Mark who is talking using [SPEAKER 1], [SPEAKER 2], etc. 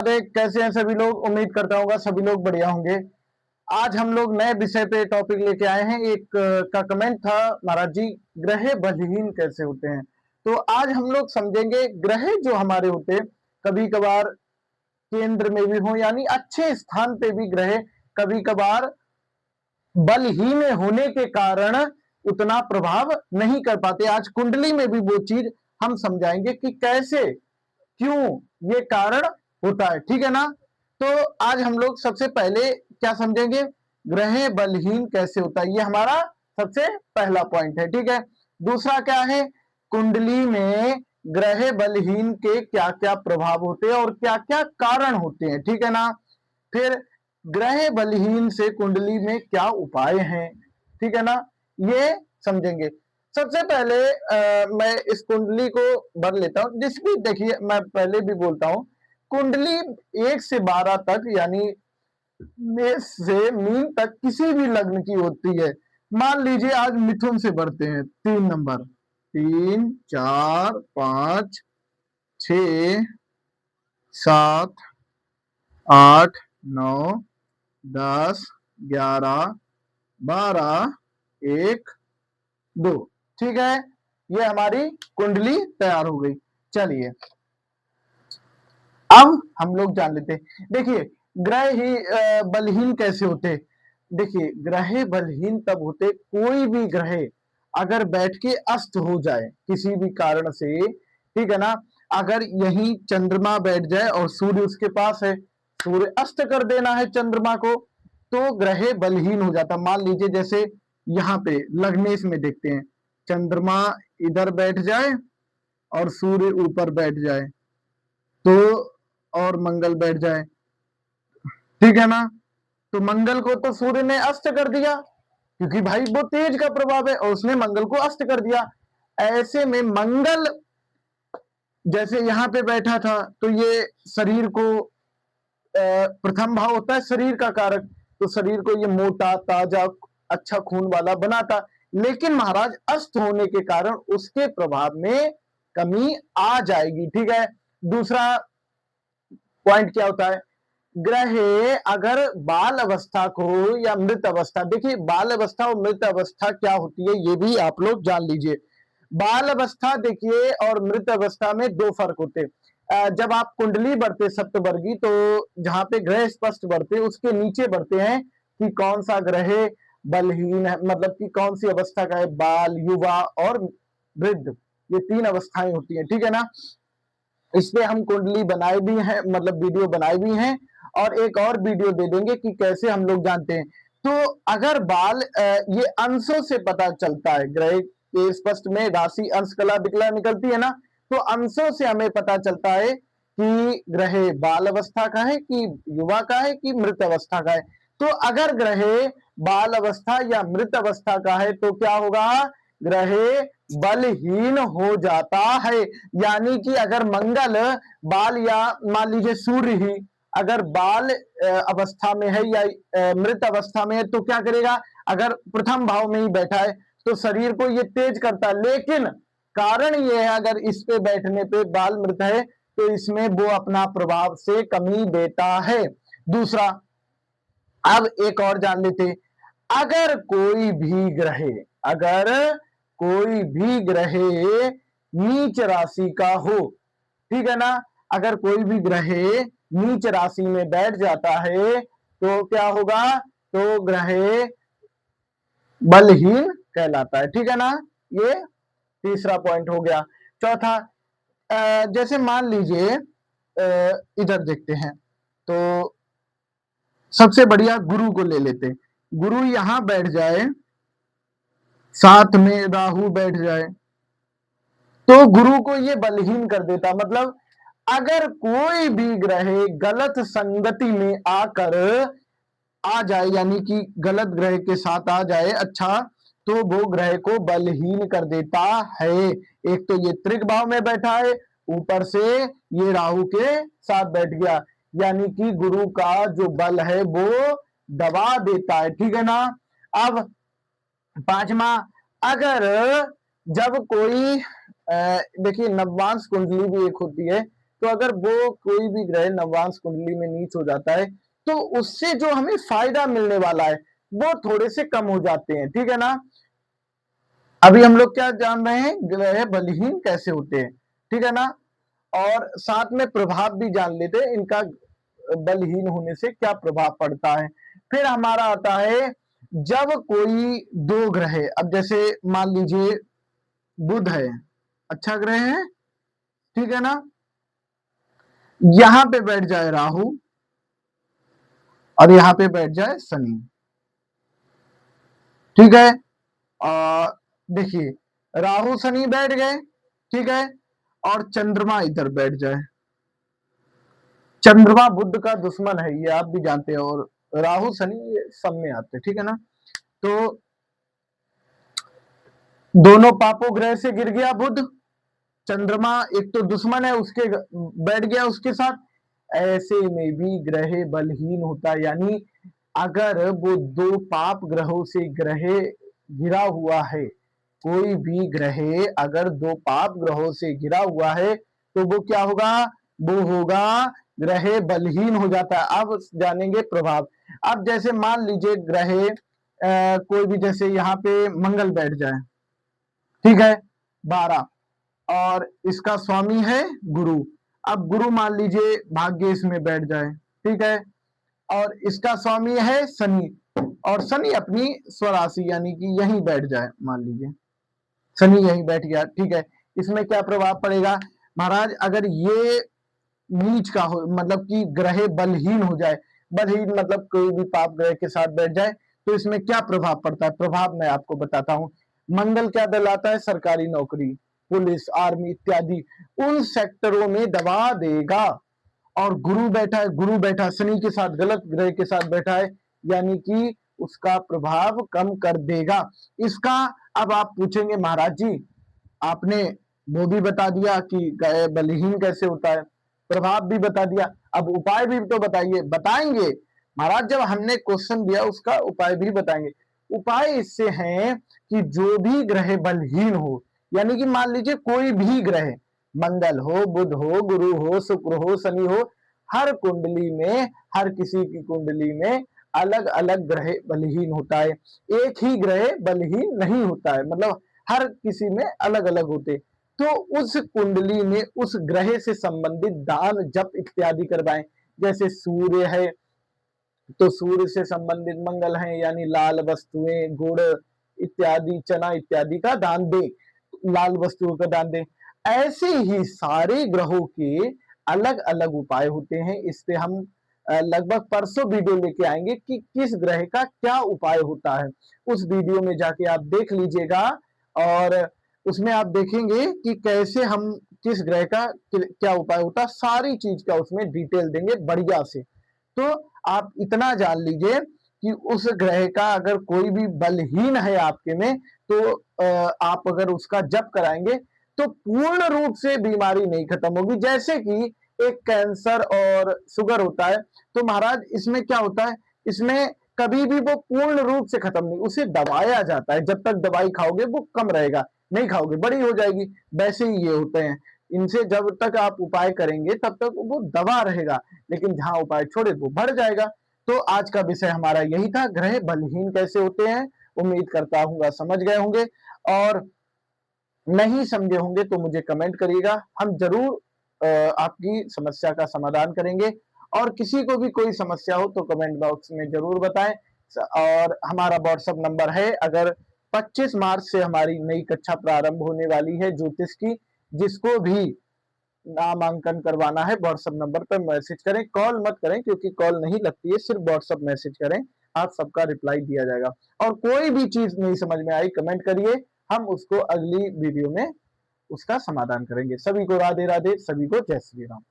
[SPEAKER 1] कैसे हैं सभी लोग। उम्मीद करता हूँ सभी लोग बढ़िया होंगे। आज हम लोग नए विषय पे टॉपिक लेके आए हैं। एक का कमेंट था, महाराज जी ग्रह बलहीन कैसे होते हैं। तो आज हम लोग समझेंगे ग्रह जो हमारे होते हैं, कभी कभार केंद्र में भी हो यानी अच्छे स्थान पे भी ग्रह कभी कभार बलहीन होने के कारण उतना प्रभाव नहीं कर पाते। आज कुंडली में भी वो चीज हम समझाएंगे कि कैसे, क्यों ये कारण होता है। ठीक है ना। तो आज हम लोग सबसे पहले क्या समझेंगे, ग्रह बलहीन कैसे होता है। ये हमारा सबसे पहला पॉइंट है। ठीक है। दूसरा क्या है, कुंडली में ग्रह बलहीन के क्या क्या प्रभाव होते हैं और क्या क्या कारण होते हैं। ठीक है ना। फिर ग्रह बलहीन से कुंडली में क्या उपाय हैं। ठीक है ना, ये समझेंगे। सबसे पहले मैं इस कुंडली को भर लेता हूं। जिसकी देखिए, मैं पहले भी बोलता हूं, कुंडली 1 से 12 तक यानी मेष से मीन तक किसी भी लग्न की होती है। मान लीजिए आज मिथुन से बढ़ते हैं, 3 नंबर, 3 4 5 6 7 8 9 10 11 12 1 2। ठीक है, ये हमारी कुंडली तैयार हो गई। चलिए अब हम लोग जान लेते हैं। देखिए ग्रह ही बलहीन कैसे होते। देखिए ग्रह बलहीन तब होते, कोई भी ग्रह अगर बैठ के अस्त हो जाए किसी भी कारण से, ठीक है ना। अगर यही चंद्रमा बैठ जाए और सूर्य उसके पास है, सूर्य अस्त कर देना है चंद्रमा को, तो ग्रह बलहीन हो जाता। मान लीजिए जैसे यहाँ पे लग्नेश में देखते हैं, चंद्रमा इधर बैठ जाए और सूर्य ऊपर बैठ जाए, तो और मंगल बैठ जाए, ठीक है ना। तो मंगल को तो सूर्य ने अस्त कर दिया, क्योंकि भाई वो तेज का प्रभाव है और उसने मंगल को अस्त कर दिया। ऐसे में मंगल जैसे यहाँ पे बैठा था, तो ये शरीर को प्रथम भाव होता है शरीर का कारक, तो शरीर को ये मोटा ताजा अच्छा खून वाला बनाता। लेकिन महाराज अस्त होने के कारण उसके प्रभाव में कमी आ जाएगी। ठीक है। दूसरा पॉइंट क्या होता है, ग्रह अगर बाल अवस्था को या मृत अवस्था, देखिए बाल अवस्था और मृत अवस्था क्या होती है ये भी आप लोग जान लीजिए। बाल अवस्था देखिए और मृत अवस्था में दो फर्क होते हैं। जब आप कुंडली बढ़ते सप्तवर्गी, तो जहां पे ग्रह स्पष्ट बढ़ते उसके नीचे बढ़ते हैं कि कौन सा ग्रह बलहीन है, मतलब कि कौन सी अवस्था का है, बाल, युवा और वृद्ध, ये 3 अवस्थाएं होती हैं। ठीक है ना। इस पे हम कुंडली बनाए भी हैं, मतलब वीडियो बनाए भी हैं, और एक और वीडियो दे देंगे कि कैसे हम लोग जानते हैं। तो अगर बाल ये अंशों से पता चलता है, ग्रह के स्पष्ट में राशि अंश कला विकला निकलती है ना, तो अंशों से हमें पता चलता है कि ग्रह बाल अवस्था का है कि युवा का है कि मृत अवस्था का है। तो अगर ग्रह बाल अवस्था या मृत अवस्था का है तो क्या होगा, ग्रह बलहीन हो जाता है। यानी कि अगर मंगल बाल या मान लीजिए सूर्य ही अगर बाल अवस्था में है या मृत अवस्था में है, तो क्या करेगा, अगर प्रथम भाव में ही बैठा है तो शरीर को ये तेज करता है। लेकिन कारण ये है, अगर इस पे बैठने पे बाल मृत है तो इसमें वो अपना प्रभाव से कमी देता है। दूसरा, अब एक और जान लेते, अगर कोई भी ग्रह, अगर कोई भी ग्रह नीच राशि का हो, ठीक है ना, अगर कोई भी ग्रह नीच राशि में बैठ जाता है तो क्या होगा, तो ग्रह बलहीन कहलाता है। ठीक है ना, ये तीसरा पॉइंट हो गया। चौथा, जैसे मान लीजिए इधर देखते हैं, तो सबसे बढ़िया गुरु को ले लेते, गुरु यहां बैठ जाए, साथ में राहु बैठ जाए, तो गुरु को ये बलहीन कर देता। मतलब अगर कोई भी ग्रह गलत संगति में आकर आ जाए, यानी कि गलत ग्रह के साथ आ जाए, अच्छा, तो वो ग्रह को बलहीन कर देता है। एक तो ये त्रिक भाव में बैठा है, ऊपर से ये राहु के साथ बैठ गया, यानी कि गुरु का जो बल है वो दबा देता है। ठीक है ना। अब पांचवा, अगर जब कोई देखिए नववांश कुंडली भी एक होती है, तो अगर वो कोई भी ग्रह नववांश कुंडली में नीच हो जाता है तो उससे जो हमें फायदा मिलने वाला है वो थोड़े से कम हो जाते हैं, ठीक है ना। अभी हम लोग क्या जान रहे हैं, ग्रह बलहीन कैसे होते हैं, ठीक है ना, और साथ में प्रभाव भी जान लेते हैं इनका बलहीन होने से क्या प्रभाव पड़ता है। फिर हमारा आता है जब कोई दो ग्रह, अब जैसे मान लीजिए बुध है, अच्छा ग्रह है, ठीक है ना, यहां पे बैठ जाए राहु और यहां पे बैठ जाए शनि, ठीक है। देखिए राहु शनि बैठ गए, ठीक है, और चंद्रमा इधर बैठ जाए। चंद्रमा बुध का दुश्मन है, ये आप भी जानते हैं, और राहु शनि ये सब में आते हैं, ठीक है ना। तो दोनों पापों ग्रह से गिर गया बुध, चंद्रमा एक तो दुश्मन है उसके बैठ गया उसके साथ, ऐसे में भी ग्रह बलहीन होता है। यानी अगर वो दो पाप ग्रहों से ग्रह गिरा हुआ है, कोई भी ग्रह अगर दो पाप ग्रहों से गिरा हुआ है तो वो क्या होगा, वो होगा ग्रह बलहीन हो जाता है। अब जानेंगे प्रभाव। अब जैसे मान लीजिए ग्रह कोई भी, जैसे यहाँ पे मंगल बैठ जाए, ठीक है, 12, और इसका स्वामी है गुरु। अब गुरु मान लीजिए भाग्य इसमें बैठ जाए, ठीक है, और इसका स्वामी है शनि, और शनि अपनी स्वराशि यानी कि यहीं बैठ जाए, मान लीजिए शनि यहीं बैठ गया, ठीक है। इसमें क्या प्रभाव पड़ेगा महाराज, अगर ये नीच का हो, मतलब कि ग्रह बलहीन हो जाए, बलहीन मतलब कोई भी पाप ग्रह के साथ बैठ जाए, तो इसमें क्या प्रभाव पड़ता है। प्रभाव मैं आपको बताता हूं। मंगल क्या दिलाता है, सरकारी नौकरी, पुलिस, आर्मी इत्यादि उन सेक्टरों में दबा देगा। और गुरु बैठा है, गुरु बैठा शनि के साथ, गलत ग्रह के साथ बैठा है, यानी कि उसका प्रभाव कम कर देगा इसका। अब आप पूछेंगे महाराज जी आपने वो भी बता दिया कि ग्रह बलहीन कैसे होता है, प्रभाव भी बता दिया, अब उपाय भी तो बताइए। बताएंगे महाराज, जब हमने क्वेश्चन दिया उसका उपाय भी बताएंगे। उपाय इससे हैं कि जो भी ग्रह बलहीन हो, यानी कि मान लीजिए कोई भी ग्रह, मंगल हो, बुध हो, गुरु हो, शुक्र हो, शनि हो, हर कुंडली में, हर किसी की कुंडली में अलग अलग ग्रह बलहीन होता है, एक ही ग्रह बलहीन नहीं होता है, मतलब हर किसी में अलग अलग होते। तो उस कुंडली में उस ग्रह से संबंधित दान जप इत्यादि करवाएं। जैसे सूर्य है तो सूर्य से संबंधित मंगल है, यानी लाल वस्तुएं, गुड़ इत्यादि, चना इत्यादि का दान दें, लाल वस्तुओं का दान दें। ऐसे ही सारे ग्रहों के अलग अलग उपाय होते हैं। इस पे हम लगभग परसों वीडियो लेके आएंगे कि किस ग्रह का क्या उपाय होता है। उस वीडियो में जाके आप देख लीजिएगा, और उसमें आप देखेंगे कि कैसे हम किस ग्रह का क्या उपाय होता है, सारी चीज का उसमें डिटेल देंगे बढ़िया से। तो आप इतना जान लीजिए कि उस ग्रह का अगर कोई भी बलहीन है आपके में, तो आप अगर उसका जप कराएंगे तो पूर्ण रूप से बीमारी नहीं खत्म होगी। जैसे कि एक कैंसर और शुगर होता है, तो महाराज इसमें क्या होता है, इसमें कभी भी वो पूर्ण रूप से खत्म नहीं, उसे दबाया जाता है। जब तक दवाई खाओगे वो कम रहेगा, नहीं खाओगे बड़ी हो जाएगी। वैसे ही ये होते हैं, इनसे जब तक आप उपाय करेंगे तब तक वो दबा रहेगा, लेकिन जहां उपाय छोड़े वो बढ़ जाएगा। तो आज का विषय हमारा यही था, ग्रह बलहीन कैसे होते हैं। उम्मीद करता हूँ समझ गए होंगे, और नहीं समझे होंगे तो मुझे कमेंट करिएगा, हम जरूर आपकी समस्या का समाधान करेंगे। और किसी को भी कोई समस्या हो तो कमेंट बॉक्स में जरूर बताएं। और हमारा व्हाट्सएप नंबर है, अगर 25 मार्च से हमारी नई कक्षा प्रारंभ होने वाली है ज्योतिष की, जिसको भी नामांकन करवाना है व्हाट्सएप नंबर पर मैसेज करें, कॉल मत करें क्योंकि कॉल नहीं लगती है, सिर्फ व्हाट्सएप मैसेज करें, आप सबका रिप्लाई दिया जाएगा। और कोई भी चीज नहीं समझ में आई कमेंट करिए, हम उसको अगली वीडियो में उसका समाधान करेंगे। सभी को राधे राधे, सभी को जय श्री राम।